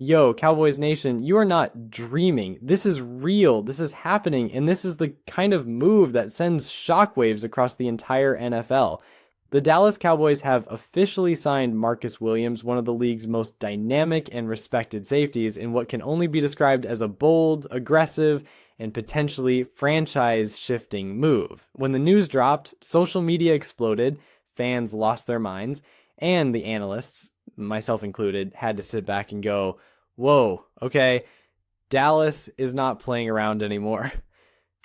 Yo, Cowboys Nation, you are not dreaming. This is real. This is happening. And this is the kind of move that sends shockwaves across the entire NFL. The Dallas Cowboys have officially signed Marcus Williams, one of the league's most dynamic and respected safeties, in what can only be described as a bold, aggressive, and potentially franchise shifting move. When the news dropped, social media exploded, fans lost their minds, and the analysts, myself included, had to sit back and go, whoa, okay, Dallas is not playing around anymore.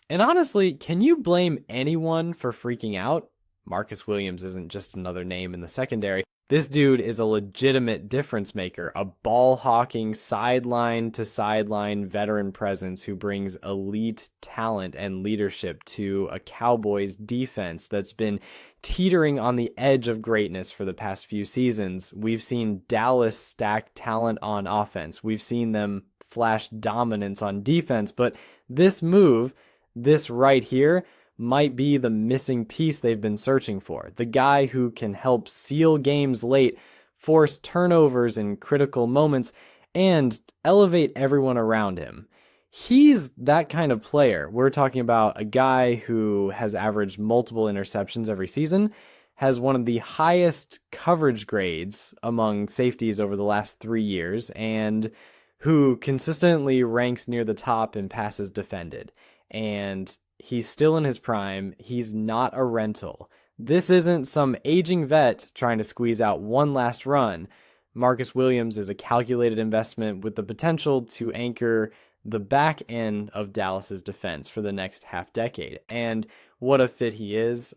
And honestly, can you blame anyone for freaking out? Marcus Williams isn't just another name in the secondary. This dude is a legitimate difference maker, a ball hawking, sideline to sideline veteran presence who brings elite talent and leadership to a Cowboys defense that's been teetering on the edge of greatness for the past few seasons. We've seen Dallas stack talent on offense. We've seen them flash dominance on defense, but this move, this right here, might be the missing piece they've been searching for. The guy who can help seal games late, force turnovers in critical moments, and elevate everyone around him. He's that kind of player. We're talking about a guy who has averaged multiple interceptions every season, has one of the highest coverage grades among safeties over the last 3 years, and who consistently ranks near the top in passes defended. And he's still in his prime. He's not a rental. This isn't some aging vet trying to squeeze out one last run. Marcus Williams is a calculated investment with the potential to anchor the back end of Dallas's defense for the next half decade. And what a fit he is.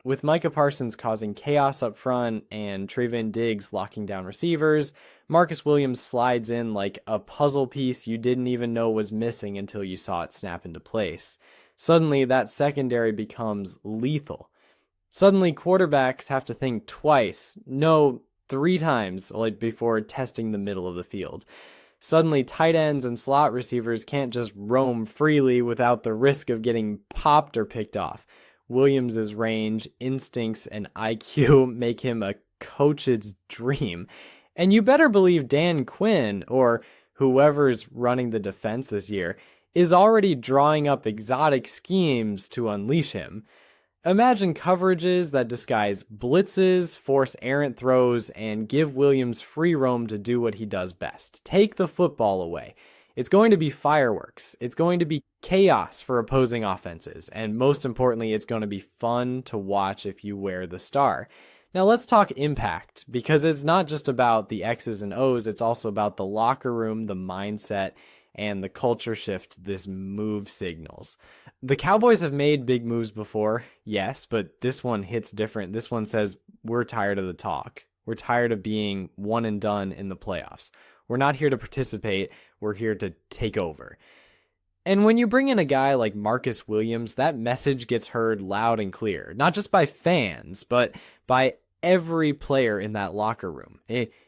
With Micah Parsons causing chaos up front and Trevon Diggs locking down receivers, Marcus Williams slides in like a puzzle piece you didn't even know was missing until you saw it snap into place. Suddenly, that secondary becomes lethal. Suddenly, quarterbacks have to think twice, no, 3 times, like before testing the middle of the field. Suddenly, tight ends and slot receivers can't just roam freely without the risk of getting popped or picked off. Williams' range, instincts, and IQ make him a coach's dream. And you better believe Dan Quinn, or whoever's running the defense this year, is already drawing up exotic schemes to unleash him. Imagine coverages that disguise blitzes, force errant throws, and give Williams free roam to do what he does best. Take the football away. It's going to be fireworks. It's going to be chaos for opposing offenses. And most importantly, it's going to be fun to watch if you wear the star. Now let's talk impact, because it's not just about the X's and O's, it's also about the locker room, the mindset, and the culture shift this move signals. The Cowboys have made big moves before, yes, but this one hits different. This one says, we're tired of the talk. We're tired of being one and done in the playoffs. We're not here to participate. We're here to take over. And when you bring in a guy like Marcus Williams, that message gets heard loud and clear, not just by fans, but by every player in that locker room.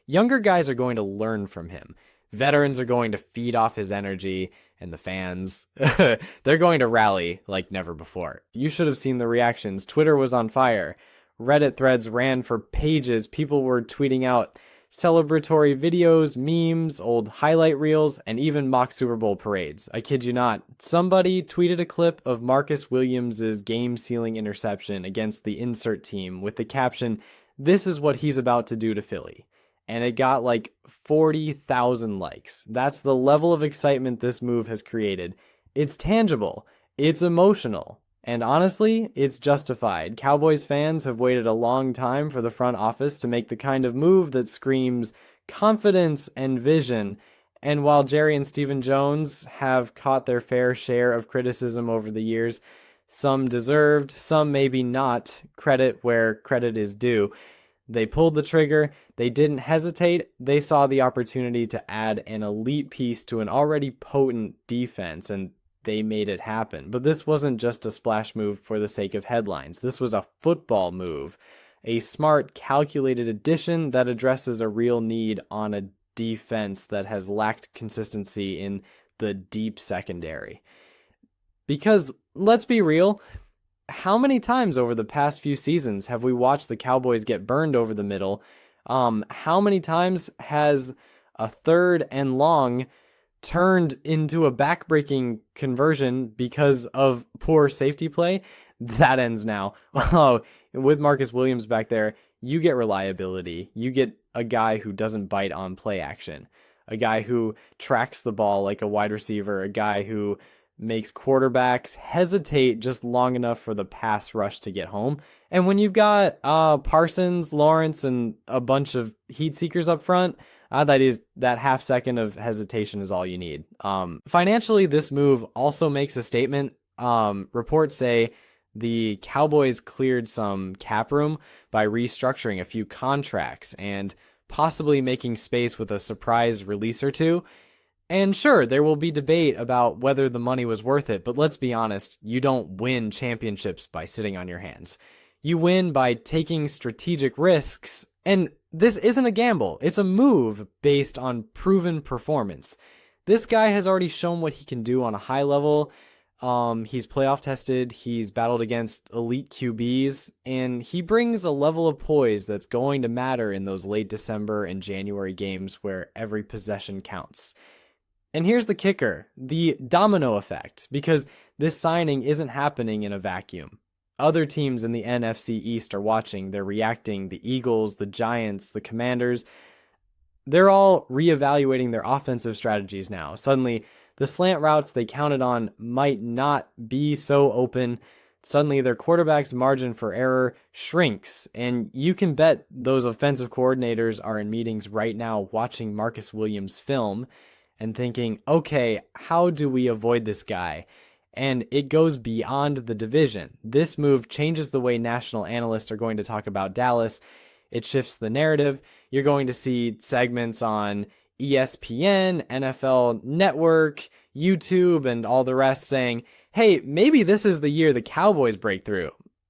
Younger guys are going to learn from him. Veterans are going to feed off his energy, and the fans, they're going to rally like never before. You should have seen the reactions. Twitter was on fire. Reddit threads ran for pages. People were tweeting out celebratory videos, memes, old highlight reels, and even mock Super Bowl parades. I kid you not. Somebody tweeted a clip of Marcus Williams' game-sealing interception against the insert team with the caption, "This is what he's about to do to Philly." And it got like 40,000 likes. That's the level of excitement this move has created. It's tangible. It's emotional. And honestly, it's justified. Cowboys fans have waited a long time for the front office to make the kind of move that screams confidence and vision. And while Jerry and Stephen Jones have caught their fair share of criticism over the years, some deserved, some maybe not, credit where credit is due. They pulled the trigger, they didn't hesitate, they saw the opportunity to add an elite piece to an already potent defense, and they made it happen. But this wasn't just a splash move for the sake of headlines. This was a football move, a smart, calculated addition that addresses a real need on a defense that has lacked consistency in the deep secondary. Because, let's be real, how many times over the past few seasons have we watched the Cowboys get burned over the middle? How many times has a 3rd and long turned into a backbreaking conversion because of poor safety play. That ends now. Oh, with Marcus Williams back there, you get reliability. You get a guy who doesn't bite on play action, a guy who tracks the ball like a wide receiver, a guy who makes quarterbacks hesitate just long enough for the pass rush to get home. And when you've got Parsons, Lawrence, and a bunch of heat seekers up front, that half second of hesitation is all you need. Financially, this move also makes a statement. Reports say the Cowboys cleared some cap room by restructuring a few contracts and possibly making space with a surprise release or two. And sure, there will be debate about whether the money was worth it, but let's be honest, you don't win championships by sitting on your hands. You win by taking strategic risks, and this isn't a gamble. It's a move based on proven performance. This guy has already shown what he can do on a high level. He's playoff tested, he's battled against elite QBs, and he brings a level of poise that's going to matter in those late December and January games where every possession counts. And here's the kicker, the domino effect, because this signing isn't happening in a vacuum. Other teams in the NFC East are watching, they're reacting, the Eagles, the Giants, the Commanders. They're all reevaluating their offensive strategies now. Suddenly, the slant routes they counted on might not be so open. Suddenly, their quarterback's margin for error shrinks, and you can bet those offensive coordinators are in meetings right now watching Marcus Williams' film and thinking, okay, how do we avoid this guy? And it goes beyond the division. This move changes the way national analysts are going to talk about Dallas. It shifts the narrative. You're going to see segments on ESPN, NFL Network, YouTube, and all the rest saying, hey, maybe this is the year the Cowboys break through.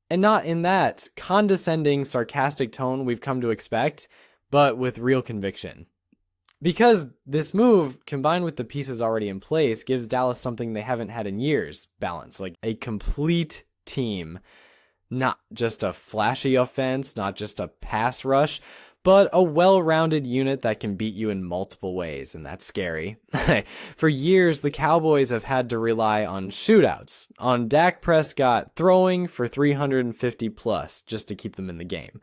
And not in that condescending, sarcastic tone we've come to expect, but with real conviction. Because this move, combined with the pieces already in place, gives Dallas something they haven't had in years, balance, like a complete team. Not just a flashy offense, not just a pass rush, but a well-rounded unit that can beat you in multiple ways, and that's scary. For years, the Cowboys have had to rely on shootouts, on Dak Prescott throwing for 350 plus just to keep them in the game.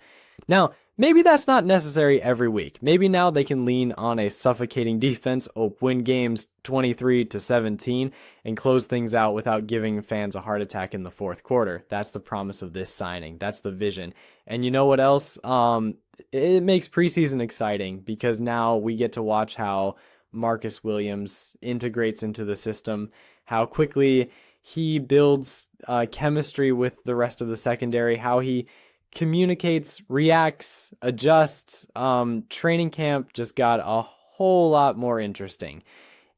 Now, maybe that's not necessary every week. Maybe now they can lean on a suffocating defense, win games 23-17, and close things out without giving fans a heart attack in the fourth quarter. That's the promise of this signing. That's the vision. And you know what else? It makes preseason exciting because now we get to watch how Marcus Williams integrates into the system, how quickly he builds chemistry with the rest of the secondary, how he communicates, reacts, adjusts. Training camp just got a whole lot more interesting.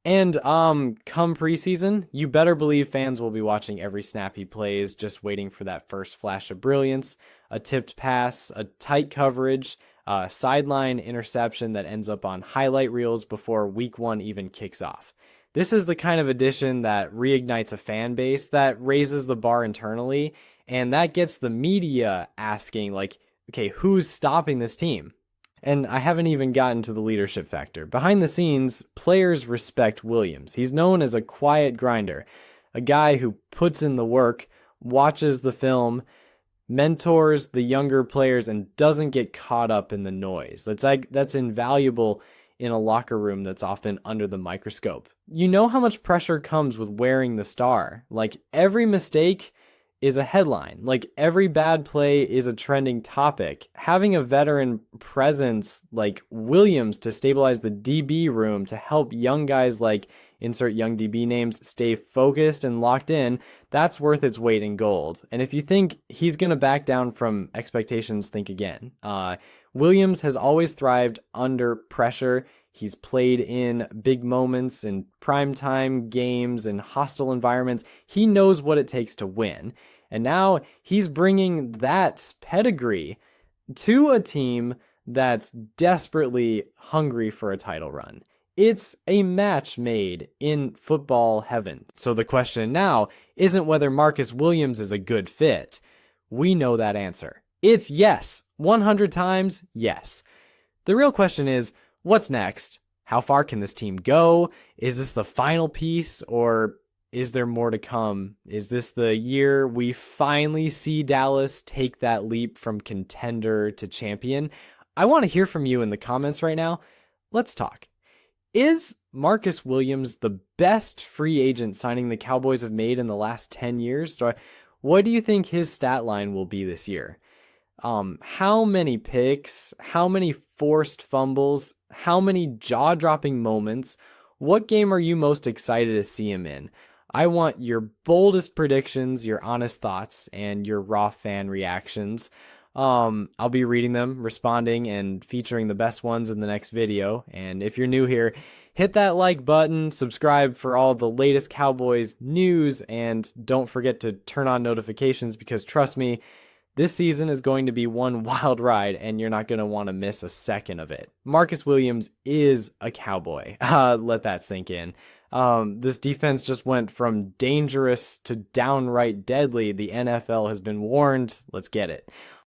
And come preseason, you better believe fans will be watching every snap he plays, just waiting for that first flash of brilliance, a tipped pass, a tight coverage, a sideline interception that ends up on highlight reels before week one even kicks off. This is the kind of addition that reignites a fan base, that raises the bar internally, and that gets the media asking, like, okay, who's stopping this team? And I haven't even gotten to the leadership factor. Behind the scenes, players respect Williams. He's known as a quiet grinder, a guy who puts in the work, watches the film, mentors the younger players, and doesn't get caught up in the noise. That's invaluable in a locker room that's often under the microscope. You know how much pressure comes with wearing the star. Like, every mistake is a headline. Like, every bad play is a trending topic. Having a veteran presence like Williams to stabilize the DB room, to help young guys like insert young DB names stay focused and locked in, that's worth its weight in gold. And if you think he's going to back down from expectations, think again. Williams has always thrived under pressure. He's played in big moments, in primetime games, in hostile environments. He knows what it takes to win. And now he's bringing that pedigree to a team that's desperately hungry for a title run. It's a match made in football heaven. So the question now isn't whether Marcus Williams is a good fit. We know that answer. It's yes. 100 times, yes. The real question is, what's next? How far can this team go? Is this the final piece, or is there more to come? Is this the year we finally see Dallas take that leap from contender to champion? I want to hear from you in the comments right now. Let's talk. Is Marcus Williams the best free agent signing the Cowboys have made in the last 10 years? What do you think his stat line will be this year? How many picks? How many forced fumbles? How many jaw-dropping moments? What game are you most excited to see him in? I want your boldest predictions, your honest thoughts, and your raw fan reactions. I'll be reading them, responding, and featuring the best ones in the next video. And if you're new here, hit that like button, subscribe for all the latest Cowboys news, and don't forget to turn on notifications because trust me, this season is going to be one wild ride, and you're not going to want to miss a second of it. Marcus Williams is a Cowboy. Let that sink in. This defense just went from dangerous to downright deadly. The NFL has been warned. Let's get it.